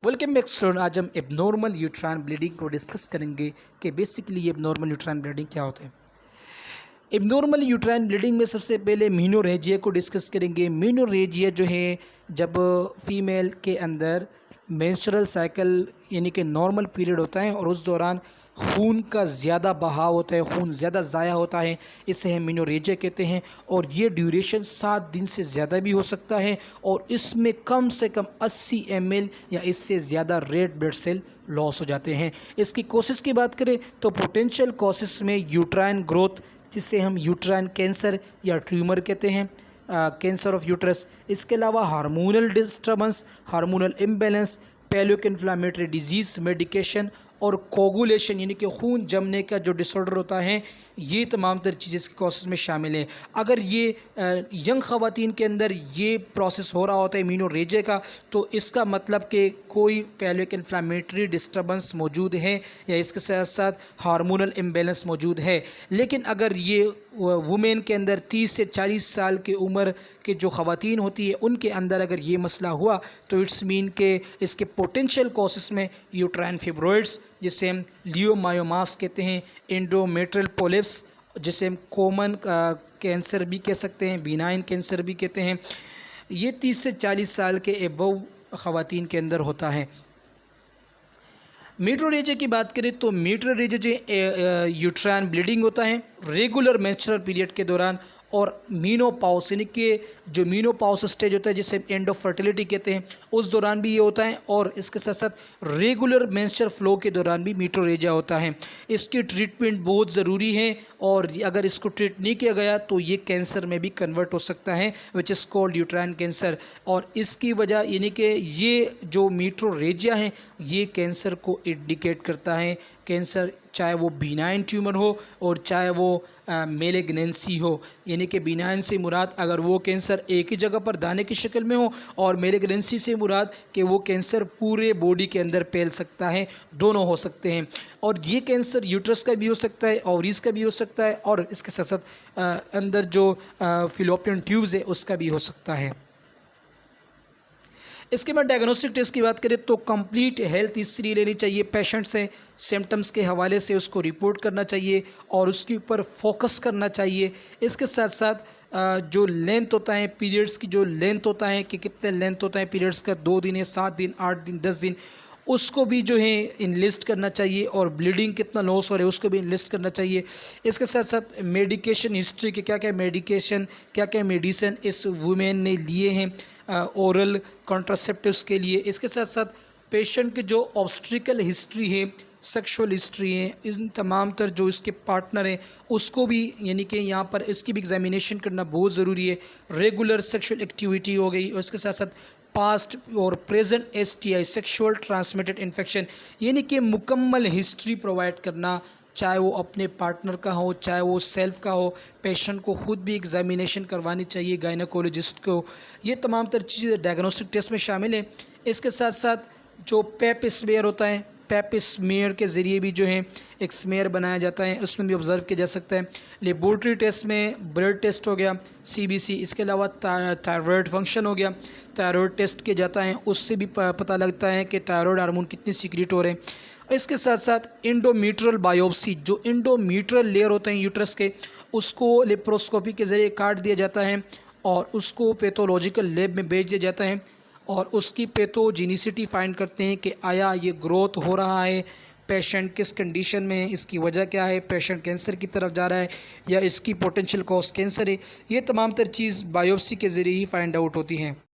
Welcome back student. आज हम abnormal uterine bleeding को डिस्कस करेंगे कि बेसिकली एबनॉर्मल यूट्राइन ब्लीडिंग क्या होता है। एबनॉर्मल यूट्राइन ब्लीडिंग में सबसे पहले मीनोरेजिया को डिस्कस करेंगे। मीनोरेजिया जो है जब फीमेल के अंदर मेंस्ट्रुअल साइकिल यानी कि नॉर्मल पीरियड होता है और उस दौरान खून का ज़्यादा बहाव होता है, खून ज़्यादा ज़ाया होता है, इसे हम मीनोरेजिया कहते हैं। और ये ड्यूरेशन 7 दिन से ज़्यादा भी हो सकता है और इसमें कम से कम 80 ml या इससे ज़्यादा रेड ब्लड सेल लॉस हो जाते हैं। इसकी कोशिश की बात करें तो पोटेंशियल कोशिश में यूट्राइन ग्रोथ, जिसे हम यूट्राइन कैंसर या ट्यूमर कहते हैं, कैंसर ऑफ यूट्रस। इसके अलावा hormonal disturbance, hormonal imbalance, pelvic inflammatory disease medication और कोगुलेशन यानी कि खून जमने का जो डिसऑर्डर होता है, ये तमाम तर चीज़ें इसके कॉसेस में शामिल हैं। अगर ये यंग ख़वातीन के अंदर ये प्रोसेस हो रहा होता है मीनोरेजिया का, तो इसका मतलब कि कोई पैलोक इन्फ्लामेटरी डिस्टर्बेंस मौजूद है या इसके साथ साथ हार्मोनल इम्बैलेंस मौजूद है। लेकिन अगर ये वुमेन के अंदर 30 से 40 साल की उम्र के जो ख़वातीन होती है उनके अंदर अगर ये मसला हुआ तो इट्स मीन के इसके पोटेंशियल कॉसेस में यूट्राइन फिब्रोइड्स, जिसे हम लियोमायोमास कहते हैं, एंडोमेट्रियल पोलिप्स, जिसे हम कॉमन कैंसर भी कह सकते हैं, बिनाइन कैंसर भी कहते हैं, ये 30 से 40 साल के एबव ख़वातीन के अंदर होता है। मीनोरेजिया की बात करें तो मीनोरेजिया जो यूट्राइन ब्लीडिंग होता है रेगुलर मेंस्ट्रुअल पीरियड के दौरान, और मीनोपॉज यानी कि जो मीनोपॉज स्टेज होता है जिसे एंड ऑफ फर्टिलिटी कहते हैं, उस दौरान भी ये होता है। और इसके साथ साथ रेगुलर मेंस्ट्रुअल फ्लो के दौरान भी मीनोरेजिया होता है। इसकी ट्रीटमेंट बहुत ज़रूरी है और अगर इसको ट्रीट नहीं किया गया तो ये कैंसर में भी कन्वर्ट हो सकता है, which is called uterine cancer. और इसकी वजह यानी कि ये जो मीनोरेजिया है ये कैंसर को इंडिकेट करता है। कैंसर चाहे वो बिनाइन ट्यूमर हो और चाहे वो मेलिग्नेंसी हो, यानी कि बिनाइन से मुराद अगर वो कैंसर एक ही जगह पर दाने की शक्ल में हो, और मेलिग्नेंसी से मुराद कि वो कैंसर पूरे बॉडी के अंदर फैल सकता है, दोनों हो सकते हैं। और ये कैंसर यूट्रस का भी हो सकता है, ओवरीज का भी हो सकता है, और इसके साथ साथ अंदर जो फिलोपियन ट्यूब्स है उसका भी हो सकता है। इसके बाद डायग्नोस्टिक टेस्ट की बात करें तो कंप्लीट हेल्थ हिस्ट्री लेनी चाहिए पेशेंट से, सिम्टम्स के हवाले से उसको रिपोर्ट करना चाहिए और उसके ऊपर फोकस करना चाहिए। इसके साथ साथ जो लेंथ होता है पीरियड्स की, जो लेंथ होता है कि कितने लेंथ होता है पीरियड्स का, 2 दिन है, 7 दिन, 8 दिन, 10 दिन, उसको भी जो है इनलिस्ट करना चाहिए। और ब्लीडिंग कितना लॉस हो रहा है उसको भी इनलिस्ट करना चाहिए। इसके साथ साथ मेडिकेशन हिस्ट्री के क्या क्या मेडिकेशन, क्या क्या मेडिसिन इस वुमेन ने लिए हैं ओरल कॉन्ट्रासेप्टिव्स के लिए। इसके साथ साथ पेशेंट की जो ऑब्स्ट्रिकल हिस्ट्री है, सेक्सुअल हिस्ट्री है, इन तमाम तर जो इसके पार्टनर हैं उसको भी यानी कि यहाँ पर इसकी भी एग्जामिनेशन करना बहुत ज़रूरी है। रेगुलर सेक्सुअल एक्टिविटी हो गई, और इसके साथ साथ पास्ट और present STI sexual transmitted infection, यानी कि मुकम्मल हिस्ट्री प्रोवाइड करना, चाहे वो अपने पार्टनर का हो चाहे वो सेल्फ का हो। पेशेंट को खुद भी एग्जामिनेशन करवानी चाहिए गायनेकोलॉजिस्ट को। ये तमाम तर चीज़ें डायग्नोस्टिक टेस्ट में शामिल है। इसके साथ साथ जो पेप स्मेयर होता है, पेप स्मेयर के ज़रिए भी जो है एक स्मेयर बनाया जाता है, उसमें भी ऑब्ज़र्व किया जा सकता है। लेबोरेटरी टेस्ट में ब्लड टेस्ट हो गया, CBC, इसके अलावा थायराइड फंक्शन हो गया, थायराइड टेस्ट किया जाता है, उससे भी पता लगता है कि थायराइड हार्मोन कितनी सीक्रेट हो रहे हैं। इसके साथ साथ इंडोमीट्रियल बायोप्सी, जो इंडोमीट्रियल लेयर होते हैं यूट्रस के, उसको लेप्रोस्कोपी के ज़रिए काट दिया जाता है और उसको पैथोलॉजिकल लैब में भेज दिया जाता है और उसकी पैथोजेनिसिटी फाइंड करते हैं कि आया ये ग्रोथ हो रहा है, पेशेंट किस कंडीशन में है, इसकी वजह क्या है, पेशेंट कैंसर की तरफ जा रहा है या इसकी पोटेंशियल कॉज कैंसर है। ये तमाम तर चीज़ बायोप्सी के ज़रिए ही फाइंड आउट होती हैं।